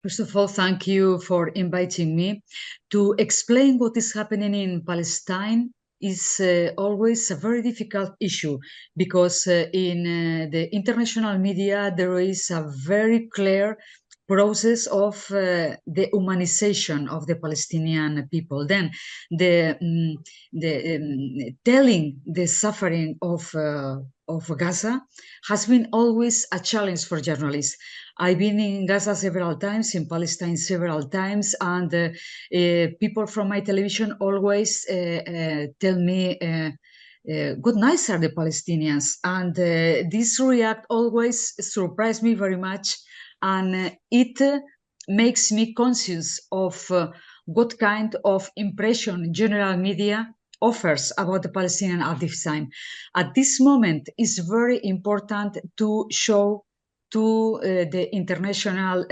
First of all, thank you for inviting me. To explain what is happening in Palestine is always a very difficult issue because in the international media there is a very clear process of the humanization of the Palestinian people. Then the telling the suffering of Gaza has been always a challenge for journalists. I've been in Gaza several times, in Palestine several times, and people from my television always tell me, what nice are the Palestinians. And this react always surprised me very much. And it makes me conscious of what kind of impression general media offers about the Palestinian at this time. At this moment, it's very important to show to the international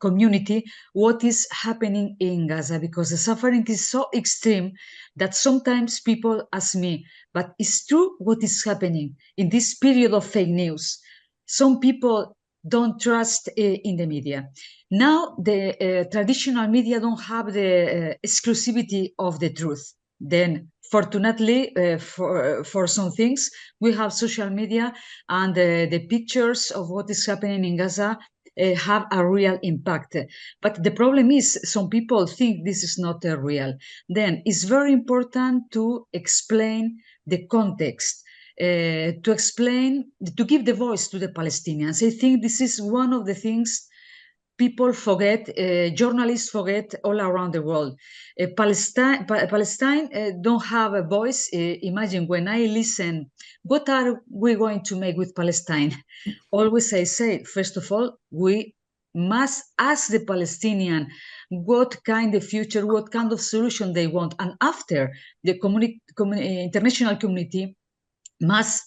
community what is happening in Gaza, because the suffering is so extreme that sometimes people ask me, but it's true what is happening in this period of fake news? Some people don't trust in the media. Now the traditional media don't have the exclusivity of the truth. Then fortunately for some things we have social media, and the pictures of what is happening in Gaza have a real impact. But the problem is some people think this is not real. Then it's very important to explain the context, to explain, to give the voice to the Palestinians. I think this is one of the things people forget, journalists forget all around the world. Palestine don't have a voice. Imagine when I listen, what are we going to make with Palestine? Always I say, first of all, we must ask the Palestinian what kind of future, what kind of solution they want. And after, the international community must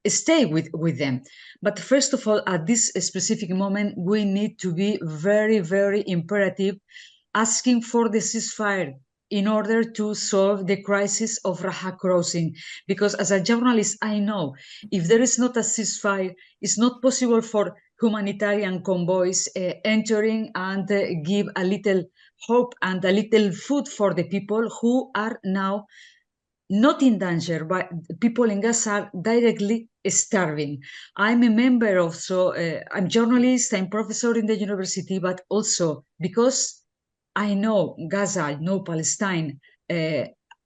stay with them. But first of all, at this specific moment, we need to be very, very imperative, asking for the ceasefire in order to solve the crisis of Rafah crossing. Because as a journalist, I know if there is not a ceasefire, it's not possible for humanitarian convoys entering and give a little hope and a little food for the people who are now not in danger, but people in Gaza are directly starving. I'm a member of, I'm journalist, I'm professor in the university, but also because I know Gaza, I know Palestine,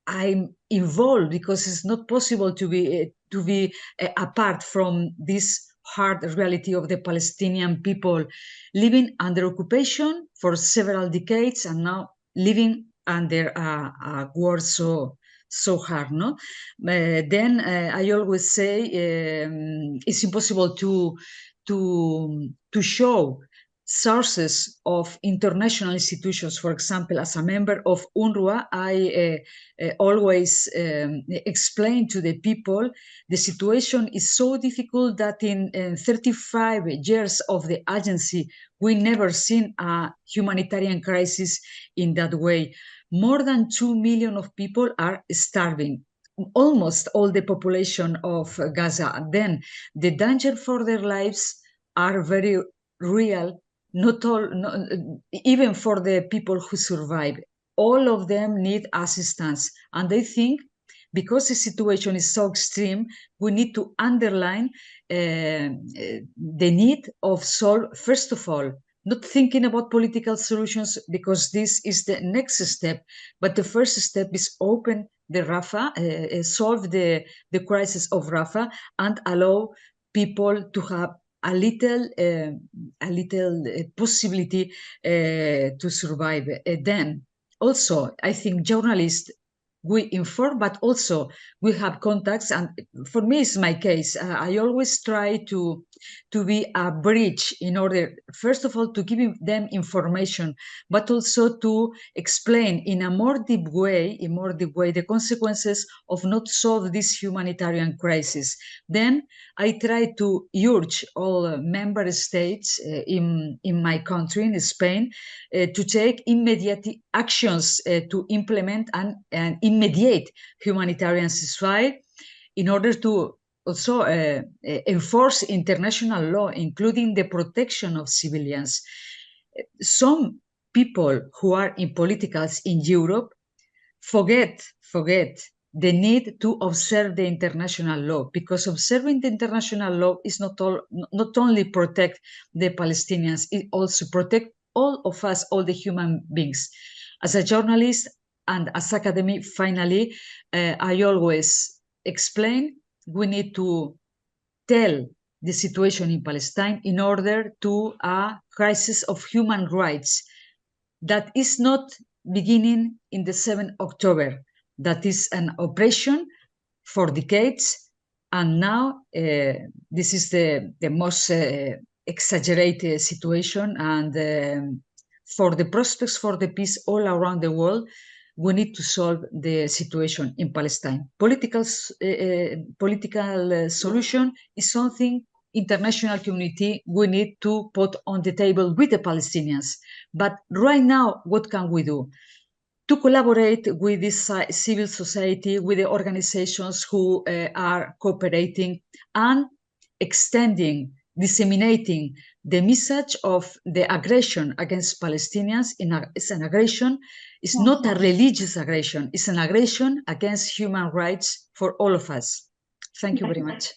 I'm involved because it's not possible to be apart from this hard reality of the Palestinian people living under occupation for several decades and now living under a war so hard, no? Then I always say it's impossible to show sources of international institutions. For example, as a member of UNRWA, I always explain to the people the situation is so difficult that in 35 years of the agency, we never seen a humanitarian crisis in that way. More than 2 million of people are starving, almost all the population of Gaza. Then the danger for their lives are very real, not all, even for the people who survive. All of them need assistance. And I think because the situation is so extreme, we need to underline the need of solve, first of all, not thinking about political solutions because this is the next step, but the first step is open the Rafah, solve the crisis of Rafah, and allow people to have a little possibility to survive. Then also, I think journalists, we inform, but also we have contacts. And for me, it's my case. I always try to be a bridge in order, first of all, to give them information, but also to explain in a more deep way, the consequences of not solve this humanitarian crisis. Then I try to urge all member states in my country, in Spain, to take immediate actions to implement an immediate humanitarian ceasefire in order to also enforce international law, including the protection of civilians. some people who are in politicals in Europe forget the need to observe the international law, because observing the international law is not only protect the Palestinians, it also protect all of us, all the human beings. As a journalist and as academic, finally, I always explain we need to tell the situation in Palestine in order to a crisis of human rights that is not beginning in the 7th October. That is an oppression for decades. And now this is the most exaggerated situation. And for the prospects for the peace all around the world, we need to solve the situation in Palestine. Political solution is something international community we need to put on the table with the Palestinians. But right now, what can we do? To collaborate with this civil society, with the organizations who are cooperating and extending, disseminating the message of the aggression against Palestinians. It's an aggression. It's not a religious aggression. It's an aggression against human rights for all of us. Thank you very much.